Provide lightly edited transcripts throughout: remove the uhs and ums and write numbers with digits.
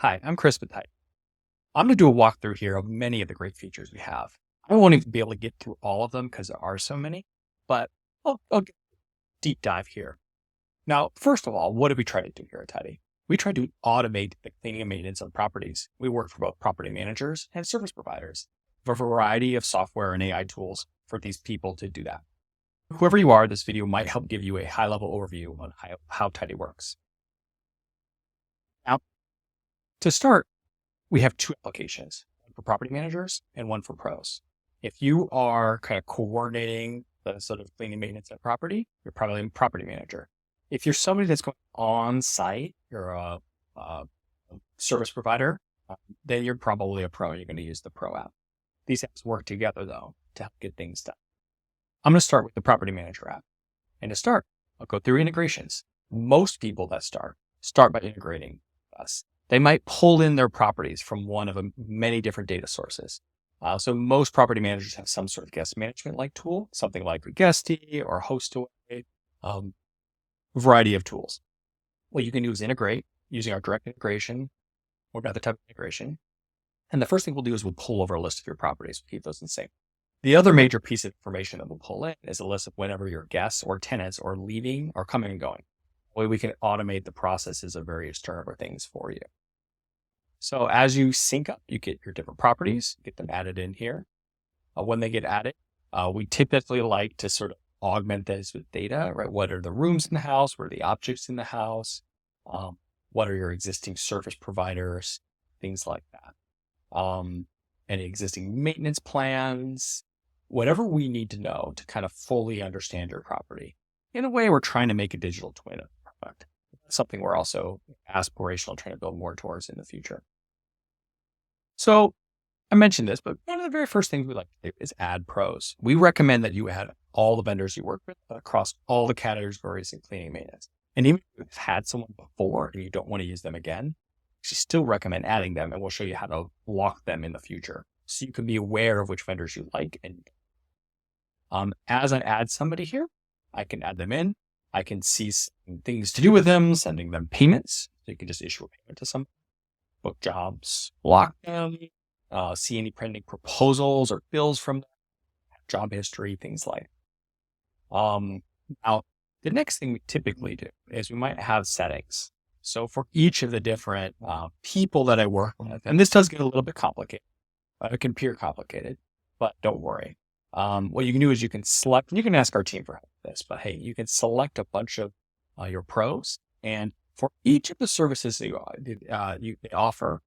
Hi, I'm Chris with Tidy. I'm going to do a walkthrough here of many of the great features we have. I won't even be able to get through all of them because there are so many, but I'll get a deep dive here. Now, first of all, what do we try to do here at Tidy? We try to automate the cleaning and maintenance of properties. We work for both property managers and service providers, with a variety of software and AI tools for these people to do that. Whoever you are, this video might help give you a high-level overview on how Tidy works. Now, to start, we have two applications, one for property managers and one for pros. If you are kind of coordinating the sort of cleaning maintenance of property, you're probably a property manager. If you're somebody that's going on site, you're a service provider, then you're probably a pro. You're going to use the pro app. These apps work together though to help get things done. I'm going to start with the property manager app. And to start, I'll go through integrations. Most people that start by integrating us. They might pull in their properties from one of many different data sources. So most property managers have some sort of guest management-like tool, something like Guesty or Hostaway, a variety of tools. What you can do is integrate using our direct integration or another type of integration. And the first thing we'll do is we'll pull over a list of your properties. We'll keep those in sync. The other major piece of information that we'll pull in is a list of whenever your guests or tenants are leaving or coming and going. That way we can automate the processes of various turnover things for you. So as you sync up, you get your different properties, get them added in here. When they get added, we typically like to sort of augment this with data, right? What are the rooms in the house? What are the objects in the house? What are your existing service providers? Things like that. Any existing maintenance plans, whatever we need to know to kind of fully understand your property. In a way, we're trying to make a digital twin of the product. Something we're also aspirational trying to build more towards in the future. So I mentioned this, but one of the very first things we like to do is add pros. We recommend that you add all the vendors you work with across all the categories in cleaning maintenance. And even if you've had someone before and you don't want to use them again, we still recommend adding them, and we'll show you how to lock them in the future so you can be aware of which vendors you like. And as I add somebody here, I can add them in. I can see things to do with them, sending them payments. So you can just issue a payment to somebody, book jobs, block them, see any pending proposals or bills from them, job history, things like that. Now, the next thing we typically do is we might have settings. So for each of the different people that I work with, and this does get a little bit complicated, it can appear complicated, but don't worry. What you can do is you can select, and you can ask our team for help with this, but hey, you can select a bunch of your pros, and for each of the services that you offer,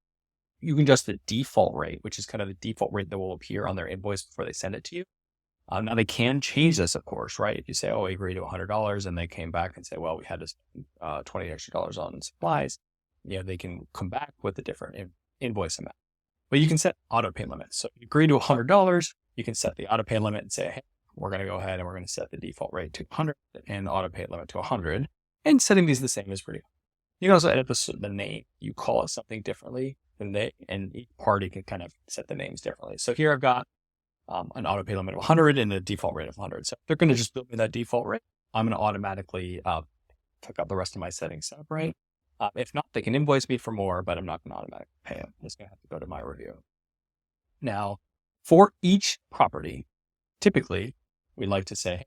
you can adjust the default rate, which is kind of the default rate that will appear on their invoice before they send it to you. Now they can change this, of course, right? If you say, oh, I agree to $100, and they came back and say, well, we had to spend $20 extra on supplies, they can come back with a different invoice amount. But you can set auto pay limits. So if you agree to $100, you can set the auto pay limit and say, hey, we're going to go ahead and we're going to set the default rate to 100 and auto pay limit to 100. And setting these the same is pretty. You can also edit the name. You call it something differently than and each party can kind of set the names differently. So here I've got an auto pay limit of 100 and a default rate of 100. So if they're going to just build me that default rate, I'm going to automatically pick up the rest of my settings set up right. If not, they can invoice me for more, but I'm not going to automatically pay them. I'm just going to have to go to my review. Now, for each property, typically, we like to say,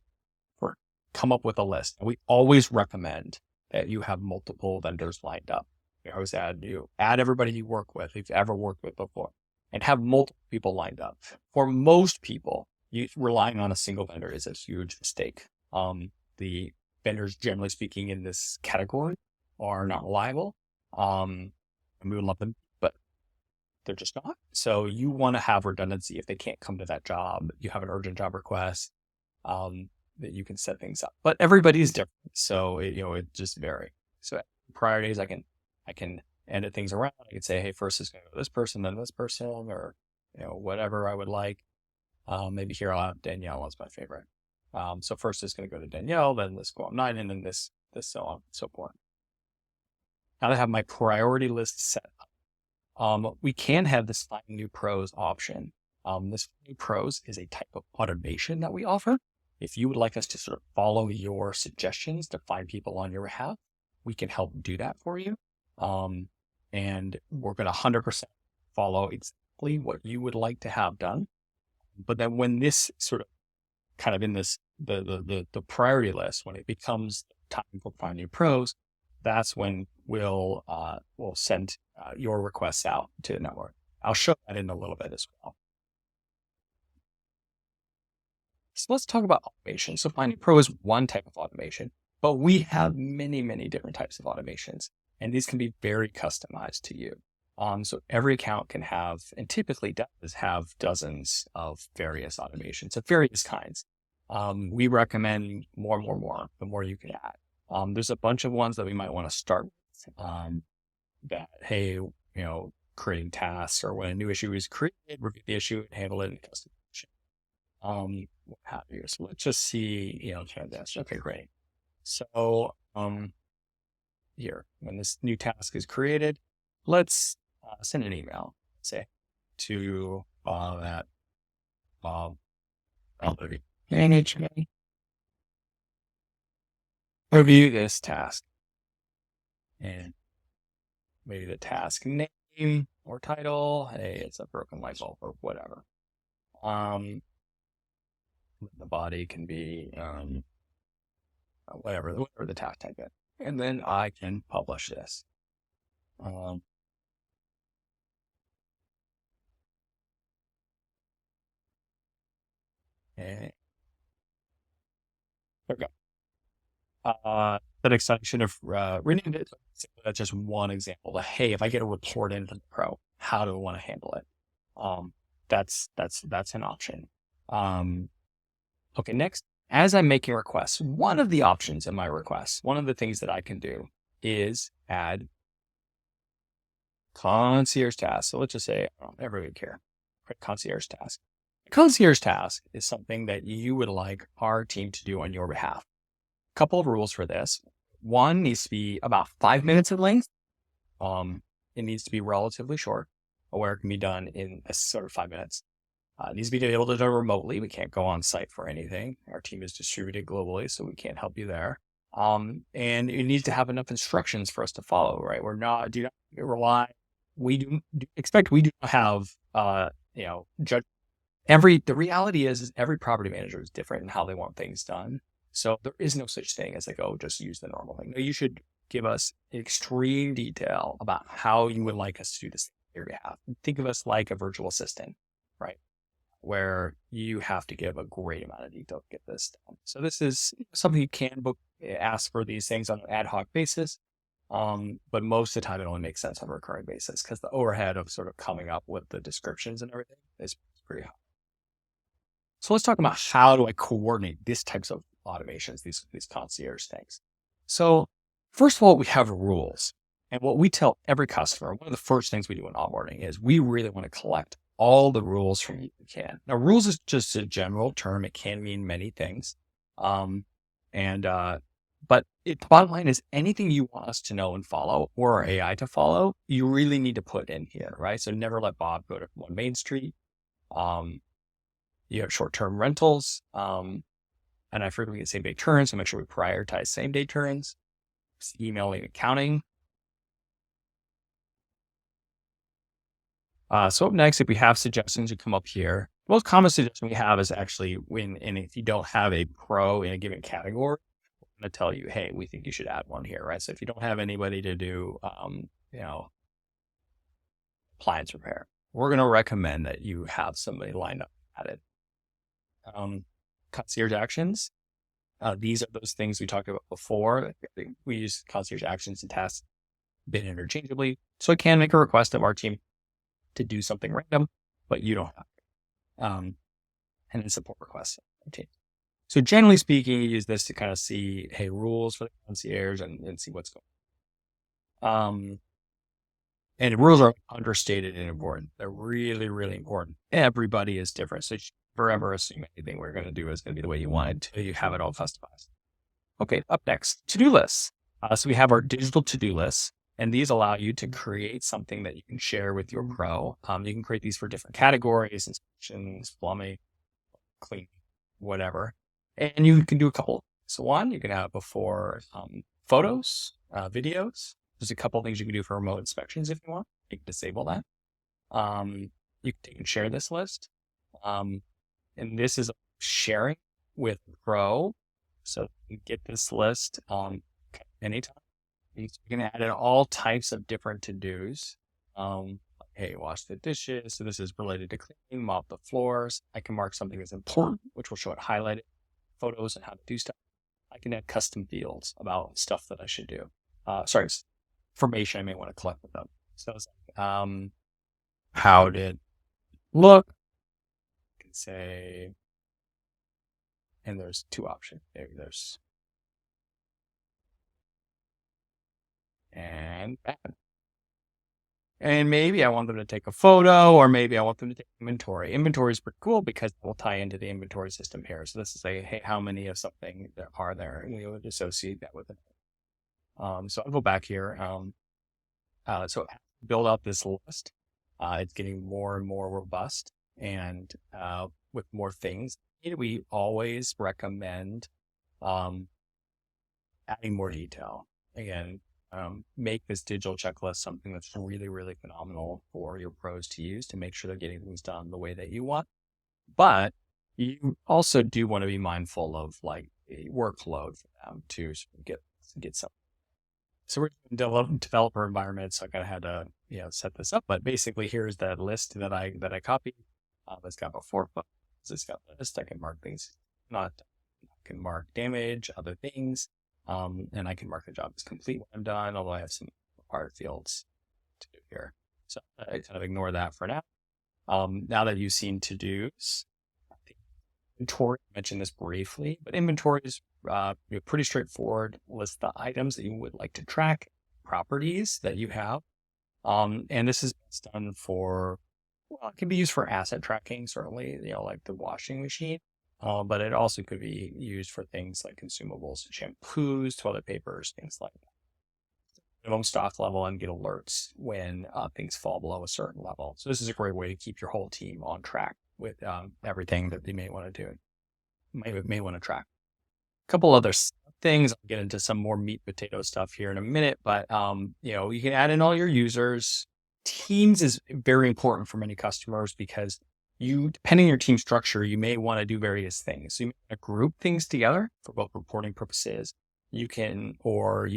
come up with a list. And we always recommend that you have multiple vendors lined up. We always add everybody you work with, if you've ever worked with before, and have multiple people lined up. For most people, relying on a single vendor is a huge mistake. The vendors, generally speaking, in this category are not reliable. And we would love them, but they're just not. So you want to have redundancy if they can't come to that job. You have an urgent job request, that you can set things up. But everybody is different, so it just varies. So priorities, I can edit things around. I can say, hey, first is going to go to this person, then this person, or whatever I would like. Maybe here I'll have Danielle as my favorite. So first is going to go to Danielle, then this go on 9, and then this so on and so forth. Now that I have my priority list set up, we can have this Find New Pros option. This Find New Pros is a type of automation that we offer. If you would like us to sort of follow your suggestions to find people on your behalf, we can help do that for you. And and we're going to 100% follow exactly what you would like to have done. But then when this sort of kind of in this, the priority list, when it becomes time for finding pros, that's when we'll send your requests out to the network. I'll show that in a little bit as well. So let's talk about automation. So Finding Pro is one type of automation, but we have many, many different types of automations, and these can be very customized to you. So every account can have, and typically does have, dozens of various automations of various kinds. We recommend more, the more you can add. There's a bunch of ones that we might want to start with, that, hey, creating tasks, or when a new issue is created, review the issue and handle it in customization. What have you. So let's just see, transaction. Okay, great. So, here, when this new task is created, let's send an email, say, to that management. Review this task, and maybe the task name or title. Hey, it's a broken light bulb or whatever. The body can be whatever the task type is, and then I can publish this. Okay. There we go. That extension of renamed it. That's just one example. Like, hey, if I get a report in from the pro, how do I want to handle it? That's an option. Okay, next, as I'm making requests, one of the options in my requests, one of the things that I can do is add concierge task. So let's just say, everybody care, concierge task. A concierge task is something that you would like our team to do on your behalf. A couple of rules for this. One needs to be about 5 minutes in length. It needs to be relatively short, where it can be done in a sort of 5 minutes. It needs to be able to be done remotely. We can't go on site for anything. Our team is distributed globally, so we can't help you there. And it needs to have enough instructions for us to follow, right? We do not have, judge. The reality is every property manager is different in how they want things done. So there is no such thing as like, oh, just use the normal thing. No, you should give us extreme detail about how you would like us to do this on your behalf. Think of us like a virtual assistant, right? Where you have to give a great amount of detail to get this done. So this is something you can ask for these things on an ad hoc basis. But most of the time it only makes sense on a recurring basis because the overhead of sort of coming up with the descriptions and everything is pretty high. So let's talk about how do I coordinate these types of automations, these concierge things. So first of all, we have rules. And what we tell every customer, one of the first things we do in onboarding is we really want to collect all the rules from you can. Now, rules is just a general term. It can mean many things. But the bottom line is anything you want us to know and follow or our AI to follow, you really need to put in here, right? So never let Bob go to 1 Main Street. You have short-term rentals. And I frequently get same-day turns, so make sure we prioritize same-day turns. Emailing accounting. So up next, if we have suggestions, you come up here. The most common suggestion we have is actually if you don't have a pro in a given category, we're going to tell you, hey, we think you should add one here, right? So if you don't have anybody to do, appliance repair, we're going to recommend that you have somebody lined up at it. Concierge actions. These are those things we talked about before. We use concierge actions and tasks bit interchangeably. So I can make a request of our team to do something random, but you don't have to. And then support requests. So generally speaking, you use this to kind of see, hey, rules for the concierge and see what's going on. And rules are understated and important. They're really, really important. Everybody is different. So you should never ever assume anything we're going to do is going to be the way you want it until you have it all customized. Okay, up next, to-do lists. So we have our digital to-do lists. And these allow you to create something that you can share with your pro. You can create these for different categories, inspections, plumbing, cleaning, whatever. And you can do a couple. So one, you can have before photos, videos, There's a couple things you can do for remote inspections if you want. You can disable that. You can share this list. And this is sharing with Pro. So you can get this list anytime. You can add in all types of different to-dos. Hey, wash the dishes. So this is related to cleaning, mop the floors. I can mark something as important, which will show it highlighted, photos and how to do stuff. I can add custom fields about stuff that I should do. Information I may want to collect with them. So it's like, how did it look? I can say, and there's two options. There's and bad. And maybe I want them to take a photo, or maybe I want them to take inventory. Inventory is pretty cool because it will tie into the inventory system here. So this is a, hey, how many of something there are there? And we would associate that with it. So I'll go back here. So build out this list. It's getting more and more robust, and with more things. We always recommend adding more detail. Again, make this digital checklist something that's really, really phenomenal for your pros to use to make sure they're getting things done the way that you want. But you also do want to be mindful of like a workload for them to get some. So we're in developer environment, so I kind of had to set this up. But basically, here's the list that I copied. It's got about 4 buttons. It's got the list. I can mark things not. I can mark damage, other things. And I can mark the job as complete when I'm done, although I have some required fields to do here. So I kind of ignore that for now. Now that you've seen to-dos, inventory, I mentioned this briefly, but inventory is pretty straightforward. List the items that you would like to track, properties that you have. And this is done for, well, it can be used for asset tracking, certainly, like the washing machine. But it also could be used for things like consumables, shampoos, toilet papers, things like that. Minimum stock level and get alerts when things fall below a certain level. So this is a great way to keep your whole team on track with everything that they may want to do, may want to track. A couple other things. I'll get into some more meat potato stuff here in a minute, but you can add in all your users. Teams is very important for many customers because depending on your team structure, you may want to do various things. So you may group things together for both reporting purposes. You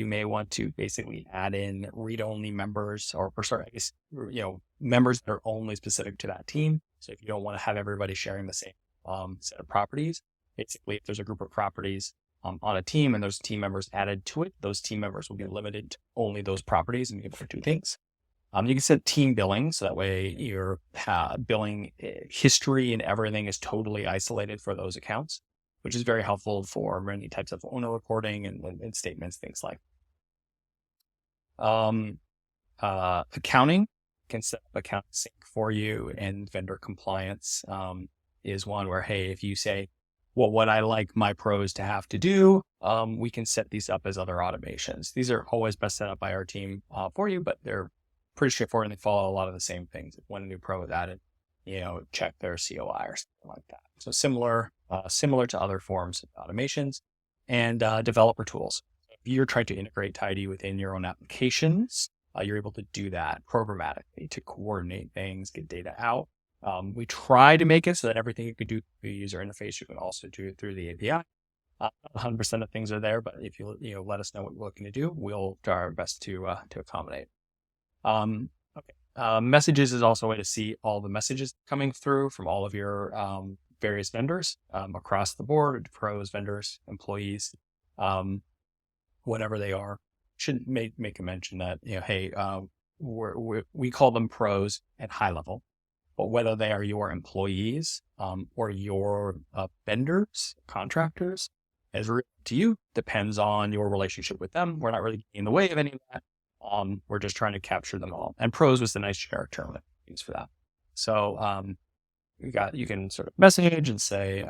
may want to basically add in read-only members members that are only specific to that team. So if you don't want to have everybody sharing the same set of properties, basically if there's a group of properties on a team and there's team members added to it, those team members will be limited to only those properties and be able to do things. You can set team billing, so that way your billing history and everything is totally isolated for those accounts, which is very helpful for many types of owner reporting and statements, things like accounting. Can set up account sync for you, and vendor compliance is one where, hey, if you say, well, what I like my pros to have to do, we can set these up as other automations. These are always best set up by our team for you, but they're pretty straightforward and they follow a lot of the same things. When a new pro is added, check their COI or something like that. So similar to other forms of automations. And developer tools. If you're trying to integrate Tidy within your own applications, you're able to do that programmatically to coordinate things, get data out. We try to make it so that everything you could do through the user interface, you can also do it through the API. 100% of things are there, but if you let us know what we're looking to do, we'll try our best to accommodate. Messages is also a way to see all the messages coming through from all of your various vendors across the board, pros, vendors, employees, whatever they are. Should make a mention that, hey, we call them pros at high level, but whether they are your employees or your vendors, contractors, as to you, depends on your relationship with them. We're not really in the way of any of that. We're just trying to capture them all. And pros was the nice generic term that we use for that. So you can sort of message and say,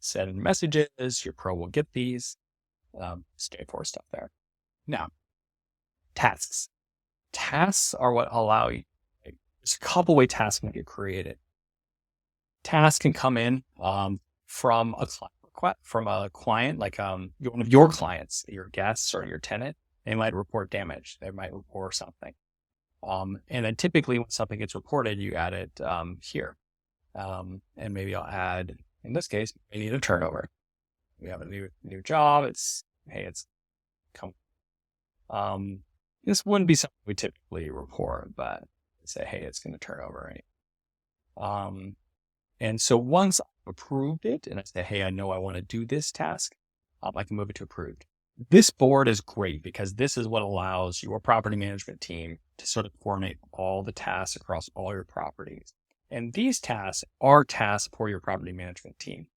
send messages, your pro will get these. Straightforward stuff there. Now, tasks. Tasks are what allow you. There's a couple way tasks can get created. Tasks can come in from a client request from a client, like one of your clients, your guests or your tenant, they might report damage. They might report something. And then typically when something gets reported, you add it here. And maybe I'll add, in this case, I need a turnover. We have a new job. It's come. This wouldn't be something we typically report, but say, hey, it's going to turn over. And so once I've approved it and I say, hey, I know I want to do this task, I can move it to approved. This board is great because this is what allows your property management team to sort of coordinate all the tasks across all your properties. And these tasks are tasks for your property management team.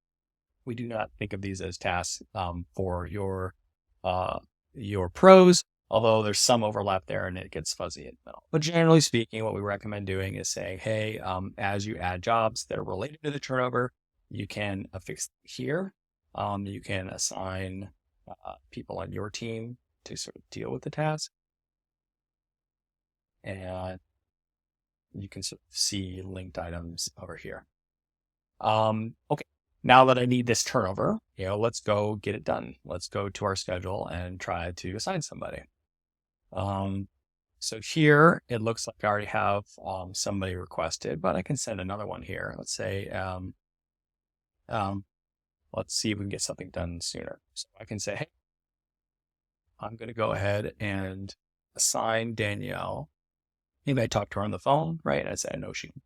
We do not think of these as tasks for your pros, although there's some overlap there and it gets fuzzy in the middle. But generally speaking, what we recommend doing is saying, hey, as you add jobs that are related to the turnover, you can affix here. You can assign people on your team to sort of deal with the task. And you can sort of see linked items over here. Okay, now that I need this turnover, let's go get it done. Let's go to our schedule and try to assign somebody. So here it looks like I already have somebody requested, but I can send another one here. Let's say, let's see if we can get something done sooner. So I can say, hey, I'm going to go ahead and assign Danielle. Maybe I talk to her on the phone, right? And I say, I know she can.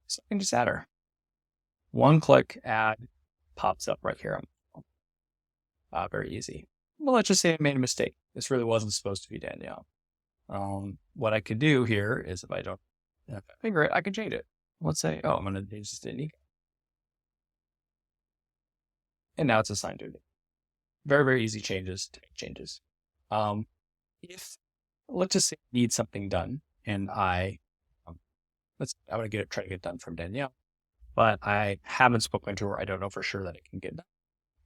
So I can just add her. One click, add, pops up right here. Very easy. Well, let's just say I made a mistake. This really wasn't supposed to be Danielle. What I could do here is if I figure it, I can change it. Let's say, I'm going to change this to Nico. And now it's assigned to me. Very, very easy changes to make changes. If, let's just say I need something done and I want to try to get it done from Danielle, but I haven't spoken to her. I don't know for sure that it can get done.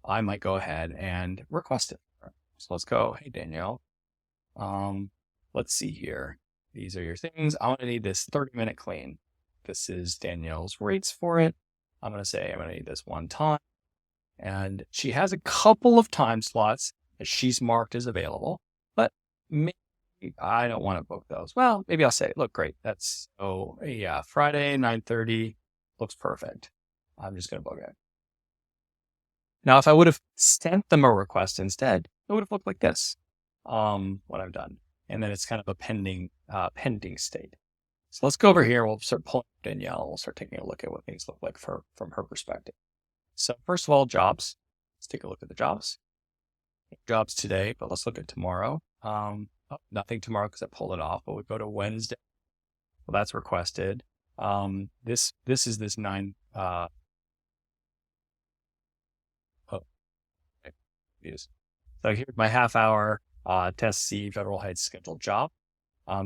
I might go ahead and request it. So let's go, hey, Danielle, let's see here. These are your things. I want to need this 30-minute clean. This is Danielle's rates for it. I'm going to say I'm going to need this one time. And she has a couple of time slots that she's marked as available, but maybe I don't want to book those. Well, maybe I'll say, look, great. Friday, 9:30 looks perfect. I'm just going to book it. Now, if I would have sent them a request instead, it would have looked like this, what I've done. And then it's kind of a pending state. So let's go over here. We'll start pulling Danielle. We'll start taking a look at what things look like from her perspective. So first of all, jobs. Let's take a look at the jobs. Jobs today, but let's look at tomorrow. Nothing tomorrow because I pulled it off, but we go to Wednesday. Well, that's requested. This is this 9. So here's my half hour test C Federal Heights scheduled job.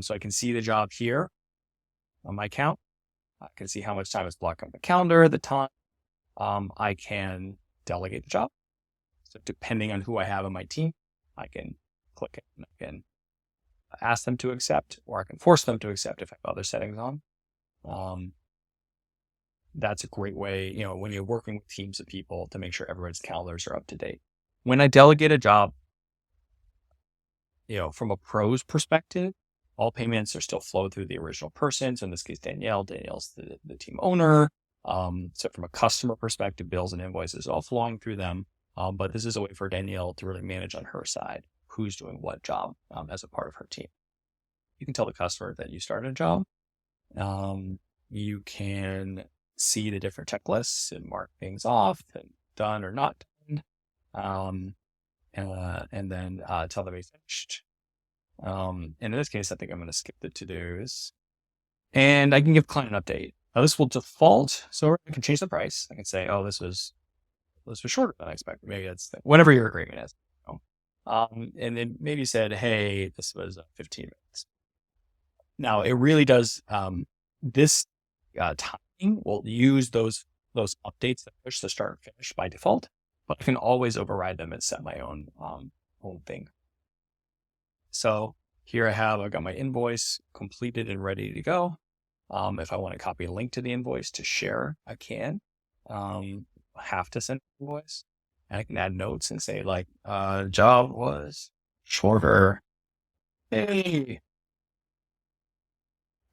So I can see the job here on my account. I can see how much time is blocked on the calendar at the time. I can delegate the job. So depending on who I have on my team, I can click it and I can ask them to accept, or I can force them to accept if I have other settings on. That's a great way, when you're working with teams of people, to make sure everyone's calendars are up to date. When I delegate a job, from a pro's perspective, all payments are still flowed through the original person. So in this case, Danielle's the team owner. So from a customer perspective, bills and invoices all flowing through them. But this is a way for Danielle to really manage on her side who's doing what job as a part of her team. You can tell the customer that you started a job. You can see the different checklists and mark things off and done or not done. And then tell them we finished. And in this case, I think I'm going to skip the to-dos. And I can give client an update. Now this will default, so I can change the price. I can say, this was shorter than I expected. Maybe that's whatever your agreement is. And then maybe you said, hey, this was 15 minutes. Now it really does, this timing will use those updates that push the start and finish by default, but I can always override them and set my own thing. So here I've got my invoice completed and ready to go. If I want to copy a link to the invoice to share, I can. Have to send an invoice. And I can add notes and say like, job was shorter. Hey.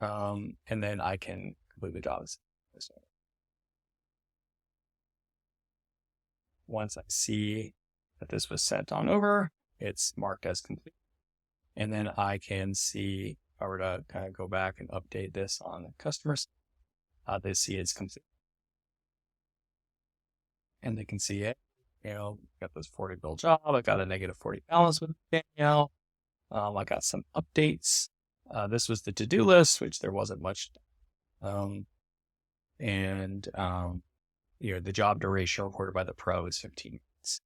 And then I can complete the job. So once I see that this was sent on over, it's marked as complete. And then I can see, if I were to kind of go back and update this on the customers, they see it's complete. And they can see it, got this 40 bill job. I got a negative 40 balance with Danielle. I got some updates. This was the to-do list, which there wasn't much. The job duration reported by the pro is 15 minutes.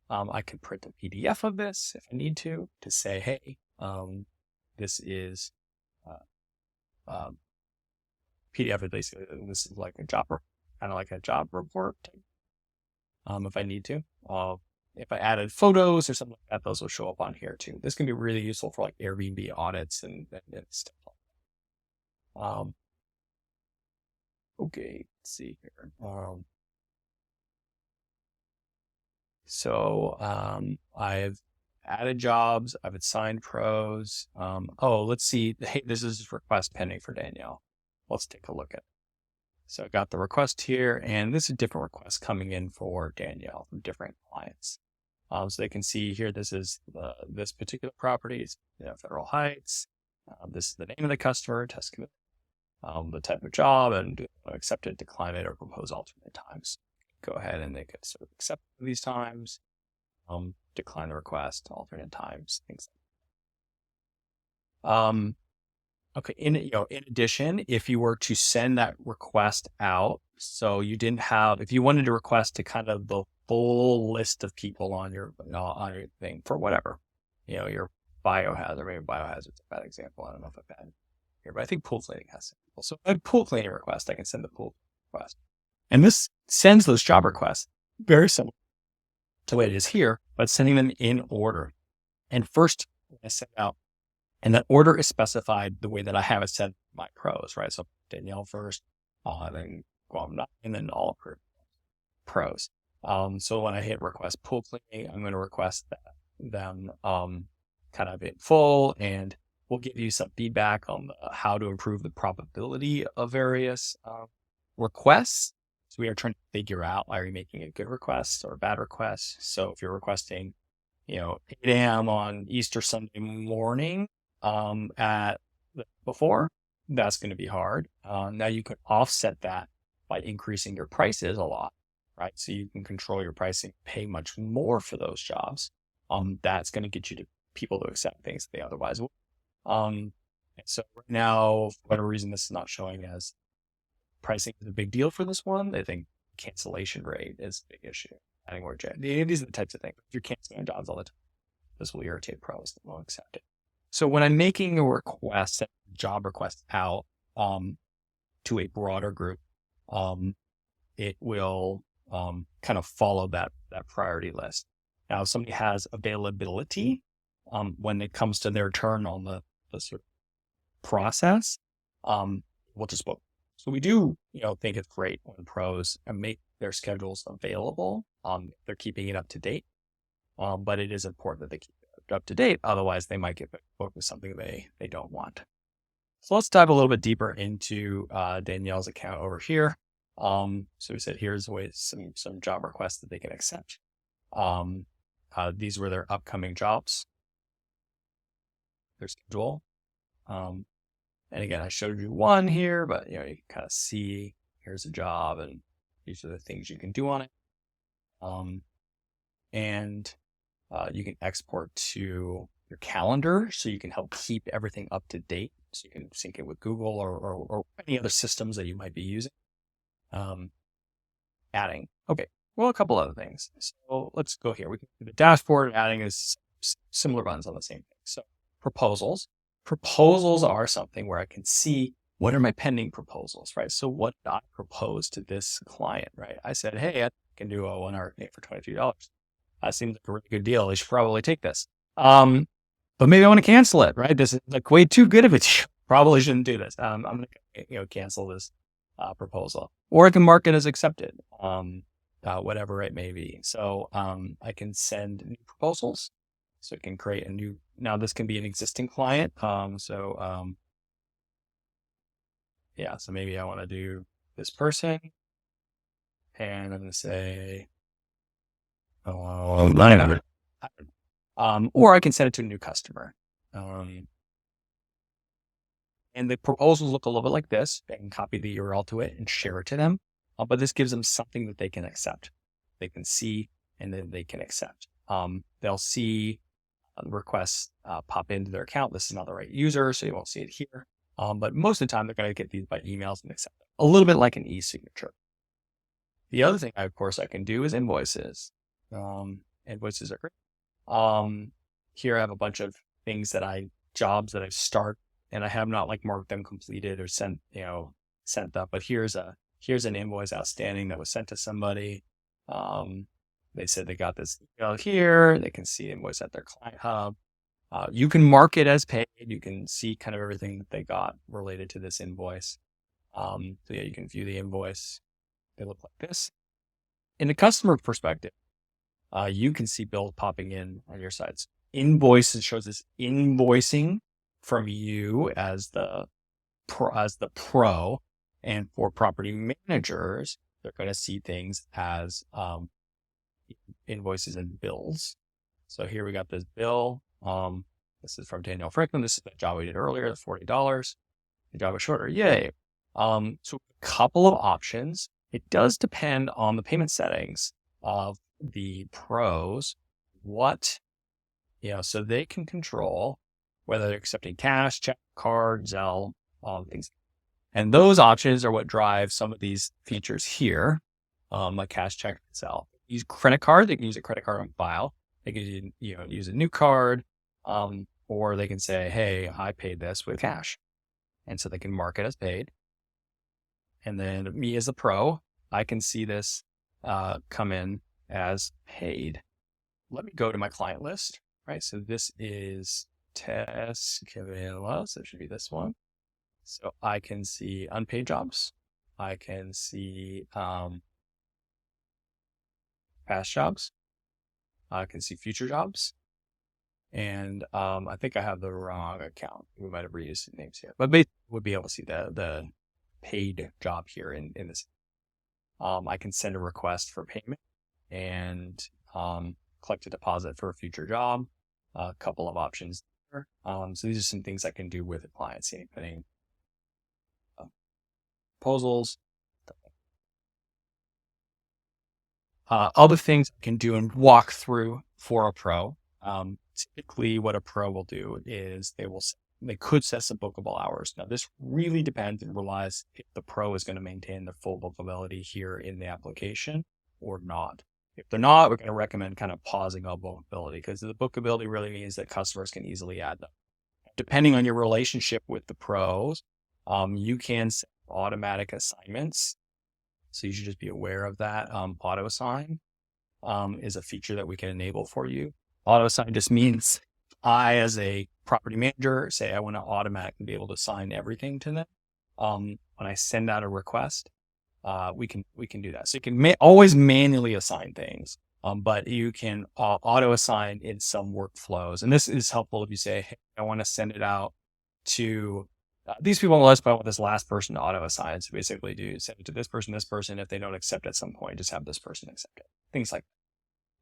I can print a PDF of this if I need to say, hey, this is PDF is basically, this is like a job, kind of like a job report. If I need to, if I added photos or something like that, those will show up on here too. This can be really useful for like Airbnb audits and stuff. Okay, let's see here. I've added jobs. I've assigned pros. Let's see. Hey, this is request pending for Danielle. Let's take a look at it. So I got the request here, and this is a different request coming in for Danielle from different clients. So they can see here, this is this particular property, it's Federal Heights. This is the name of the customer, test commit, the type of job, and accept it, decline it, or propose alternate times. Go ahead and they could sort of accept these times, decline the request, alternate times, things like that. Okay. In addition, if you were to send that request out, so you didn't have, if you wanted to request to kind of the full list of people on your thing for whatever, your biohazard, maybe biohazard's a bad example. I don't know if I've had it here, but I think pool cleaning has some people. So a pool cleaning request, I can send the pool request. And this sends those job requests very similar to the way it is here, but sending them in order. And first, I send out, and that order is specified the way that I have it set my pros, right? So Danielle first, then Guam, and then all pros. So when I hit request pool cleaning, I'm going to request them kind of in full, and we'll give you some feedback on how to improve the probability of various requests. So we are trying to figure out, are you making a good request or a bad request? So if you're requesting, 8 a.m. on Easter Sunday morning, before, that's going to be hard. Now you could offset that by increasing your prices a lot, right? So you can control your pricing, pay much more for those jobs. That's going to get you to people to accept things that they otherwise would. And so right now, for whatever reason, this is not showing as pricing is a big deal for this one. I think cancellation rate is a big issue. Adding more jobs. These are the types of things. If you're canceling jobs all the time, this will irritate pros that won't accept it. So when I'm making a request, a job request out to a broader group, it will kind of follow that priority list. Now, if somebody has availability when it comes to their turn on the sort of process, we'll just book. So we do, think it's great when pros make their schedules available. They're keeping it up to date, but it is important that they keep it up to date. Otherwise, they might get booked with something they don't want. So let's dive a little bit deeper into Danielle's account over here. So we said here's some job requests that they can accept. These were their upcoming jobs, their schedule. And again, I showed you one here, but you can kind of see here's a job and these are the things you can do on it. And you can export to your calendar so you can help keep everything up to date. So you can sync it with Google or any other systems that you might be using. Adding. Okay. Well, a couple other things. So let's go here. We can do the dashboard. Adding is similar buttons on the same thing. So proposals. Proposals are something where I can see what are my pending proposals, right? So what did I propose to this client, right? I said, hey, I can do a 1 hour for $22. That seems like a really good deal. They should probably take this. But maybe I want to cancel it, right? This is like way too good of a deal. Probably shouldn't do this. I'm going to cancel this proposal, or I can mark it as accepted. whatever it may be. So I can send new proposals. So it can create a new, now this can be an existing client. Yeah, so maybe I want to do this person, and I'm going to say, oh, 900. Or I can send it to a new customer. And the proposals look a little bit like this. I can copy the URL to it and share it to them. But this gives them something that they can accept. They can see, and then they can accept. They'll see requests pop into their account. This is not the right user, so you won't see it here. But most of the time, they're going to get these by emails and accept them. A little bit like an e-signature. The other thing, of course, I can do is invoices. Invoices are great. Here I have a bunch of things jobs that I start, and I have not like marked them completed or sent up. But here's an invoice outstanding that was sent to somebody. They said they got this email here. They can see invoice at their client hub. You can mark it as paid. You can see kind of everything that they got related to this invoice. So yeah, you can view the invoice. They look like this. In the customer perspective, you can see bills popping in on your sites. Invoices shows this invoicing from you as the pro, and for property managers, they're going to see things as invoices and bills. So here we got this bill. This is from Danielle Franklin. This is the job we did earlier, the $40. The job was shorter. Yay. So a couple of options. It does depend on the payment settings of the pros. So they can control whether they're accepting cash, check, card, Zelle, all things. And those options are what drive some of these features here, like cash, check, Zelle. Use credit card. They can use a credit card on file. They can use a new card, or they can say, hey, I paid this with cash. And so they can mark it as paid. And then me as a pro, I can see this come in as paid. Let me go to my client list, right? So this is Tess Cavella, so it should be this one. So I can see unpaid jobs. I can see past jobs. I can see future jobs. And I think I have the wrong account. We might have reused the names here, but basically would be able to see the paid job here in this. I can send a request for payment and collect a deposit for a future job. A couple of options there. So these are some things I can do with the clients, putting proposals. Other things I can do and walk through for a pro. Typically what a pro will do is they could set some bookable hours. Now this really depends and relies if the pro is going to maintain their full bookability here in the application or not. If they're not, we're going to recommend kind of pausing on bookability, because the bookability really means that customers can easily add them. Depending on your relationship with the pros, you can set automatic assignments. So you should just be aware of that. Auto assign is a feature that we can enable for you. Auto assign just means I, as a property manager, say I want to automatically be able to assign everything to them. When I send out a request, we can do that. So you can always manually assign things, but you can auto assign in some workflows. And this is helpful if you say, hey, I want to send it out to these people on the list, but I want this last person to auto assign. So basically send it to this person. If they don't accept at some point, just have this person accept it. Things like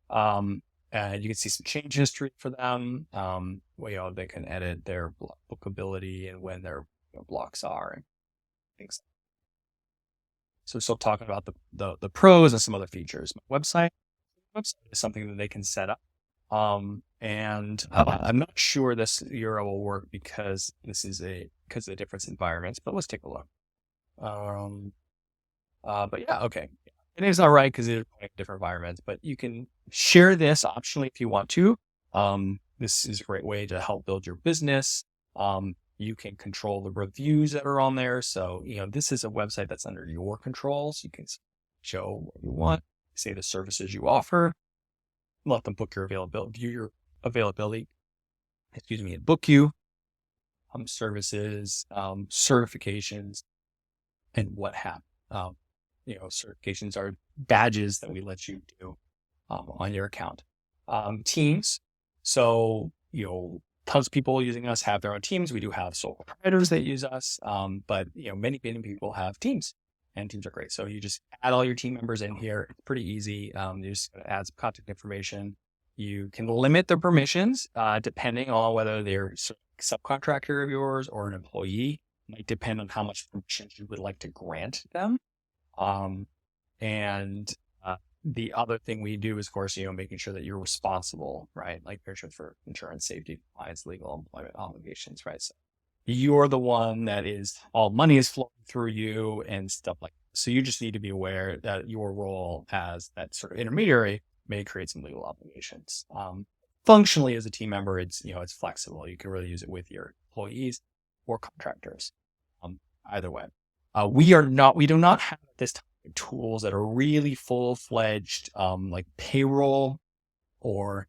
that. And you can see some change history for them. They can edit their bookability and when their blocks are and things. So we're still talking about the pros and some other features. My website is something that they can set up. And I'm not sure this URL will work because of the different environments, but let's take a look. But yeah, okay. It is all right because they're different environments, but you can share this optionally if you want to. This is a great way to help build your business. You can control the reviews that are on there. So, this is a website that's under your control. So you can show what you want, say the services you offer, let them book your availability, view your availability, and book you, services, certifications, and what have certifications are badges that we let you do on your account. Teams. So, tons of people using us have their own teams. We do have sole proprietors that use us, but many people have teams, and teams are great. So you just add all your team members in here. It's pretty easy. You just add some contact information. You can limit the permissions depending on whether they're a subcontractor of yours or an employee. It might depend on how much permissions you would like to grant them. And the other thing we do is, of course, making sure that you're responsible, right? Like for insurance, safety, compliance, legal, employment obligations, right? So you're the one that all money is flowing through you and stuff like that. So you just need to be aware that your role as that sort of intermediary may create some legal obligations. Functionally, as a team member, it's flexible. You can really use it with your employees or contractors. Either way, we do not have this type of tools that are really full-fledged, like payroll or,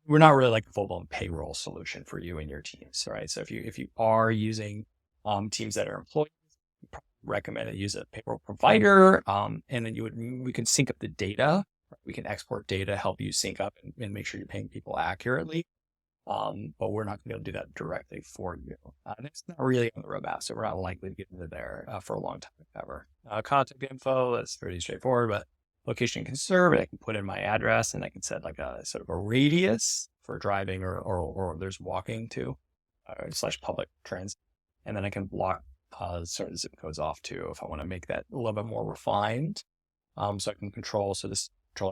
we're not really like a full-blown payroll solution for you and your teams, right? So if you are using teams that are employees, we probably recommend that you use a payroll provider, and then we can sync up the data. We can export data, help you sync up and make sure you're paying people accurately. But we're not going to be able to do that directly for you. And it's not really on the roadmap, so we're not likely to get into there for a long time, if ever. Contact info, that's pretty straightforward, but location can serve, I can put in my address, and I can set like a sort of a radius for driving or there's walking to, / public transit. And then I can block certain zip codes off too, if I want to make that a little bit more refined. So I can control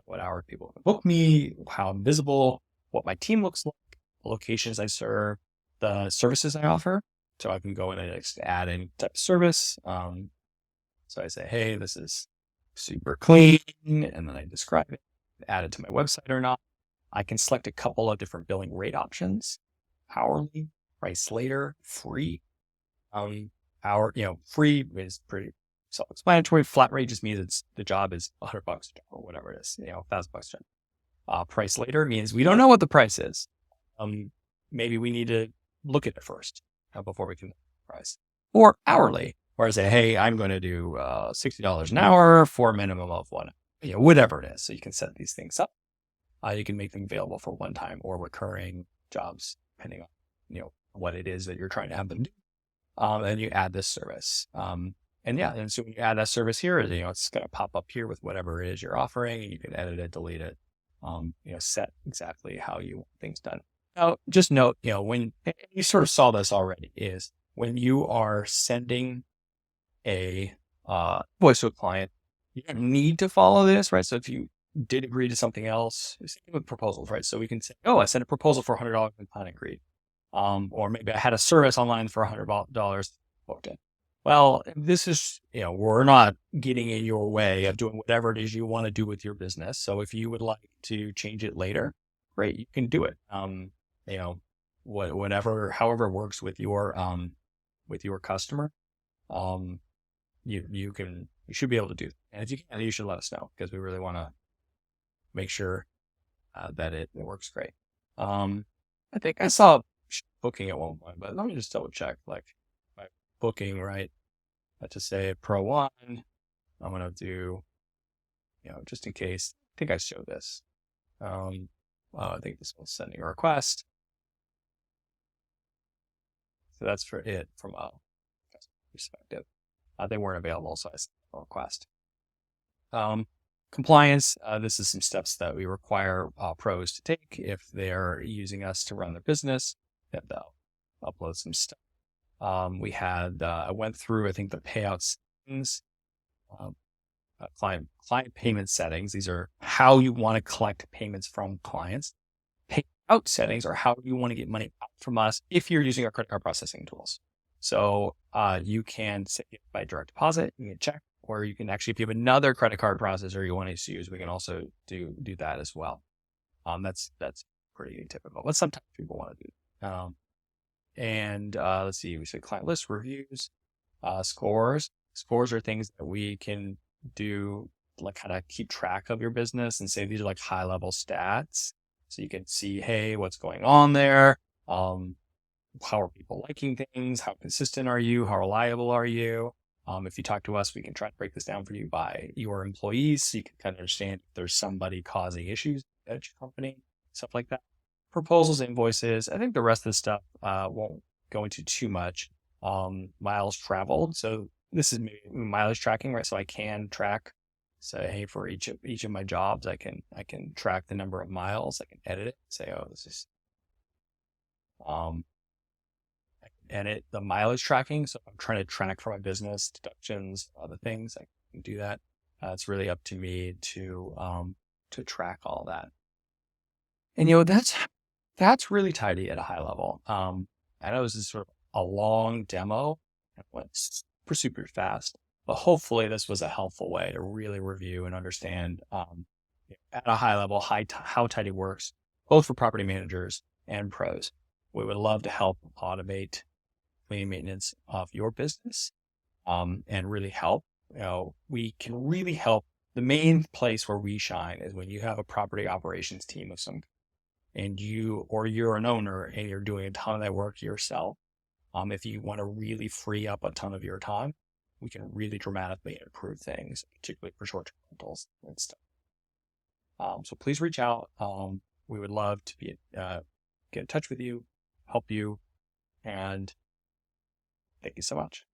what hour people can book me, how I'm visible, what my team looks like, the locations I serve, the services I offer. So I can go in and just add any type of service. So I say, hey, this is super clean, and then I describe it, add it to my website or not. I can select a couple of different billing rate options: hourly, price later, free. Free is pretty self-explanatory. Flat rate just means the job is $100 or whatever it is, $1,000. Price later means we don't know what the price is. Maybe we need to look at it first before we can price. Or hourly, where I say, hey, I'm going to do $60 an hour for a minimum of one, whatever it is. So you can set these things up. You can make them available for one-time or recurring jobs, depending on what it is that you're trying to have them do. And you add this service. And so when you add that service here, it's going to pop up here with whatever it is you're offering, and you can edit it, delete it, set exactly how you want things done. Now, just note, when you sort of saw this already, is when you are sending a voice to a client, you don't need to follow this, right? So if you did agree to something else, same with proposals, right? So we can say, I sent a proposal for $100 and client agreed. Or maybe I had a service online for $100 booked in. Well, this is, we're not getting in your way of doing whatever it is you want to do with your business. So if you would like to change it later, great, you can do it. However works with your customer, you should be able to do that. And if you can, you should let us know, because we really want to make sure that it works great. I think I saw booking at one point, but let me just double check, like my booking, right? Let's just say Pro 1, I'm going to do, just in case, I think I showed this. I think this was sending a request. So that's for it from a customer perspective. They weren't available, so I sent a request. Compliance, this is some steps that we require pros to take if they're using us to run their business. They have to upload some stuff. I went through, I think, the payout settings, client payment settings. These are how you want to collect payments from clients. Payout settings are how you want to get money out from us if you're using our credit card processing tools. So you can set it by direct deposit, you can check, or you can actually, if you have another credit card processor you want to use, we can also do that as well. That's pretty typical, but sometimes people want to do. Let's see, we said client list, reviews, scores. Scores are things that we can do, like kind of keep track of your business and say these are like high level stats. So you can see, hey, what's going on there? How are people liking things? How consistent are you? How reliable are you? If you talk to us, we can try to break this down for you by your employees so you can kind of understand if there's somebody causing issues at your company, stuff like that. Proposals, invoices. I think the rest of the stuff won't go into too much. Miles traveled. So this is mileage tracking, right? So I can track. So hey, for each of my jobs, I can track the number of miles. I can edit it. Say, oh, this is um edit the mileage tracking. So if I'm trying to track for my business deductions, other things, I can do that. It's really up to me to track all that. And that's really tidy at a high level. I know this is sort of a long demo and went super fast, but hopefully this was a helpful way to really review and understand at a high level how tidy works, both for property managers and pros. We would love to help automate cleaning maintenance of your business and really help. We can really help. The main place where we shine is when you have a property operations team of some, and you're an owner and you're doing a ton of that work yourself. If you want to really free up a ton of your time, we can really dramatically improve things, particularly for short-term rentals and stuff. So please reach out. We would love to get in touch with you, help you, and thank you so much.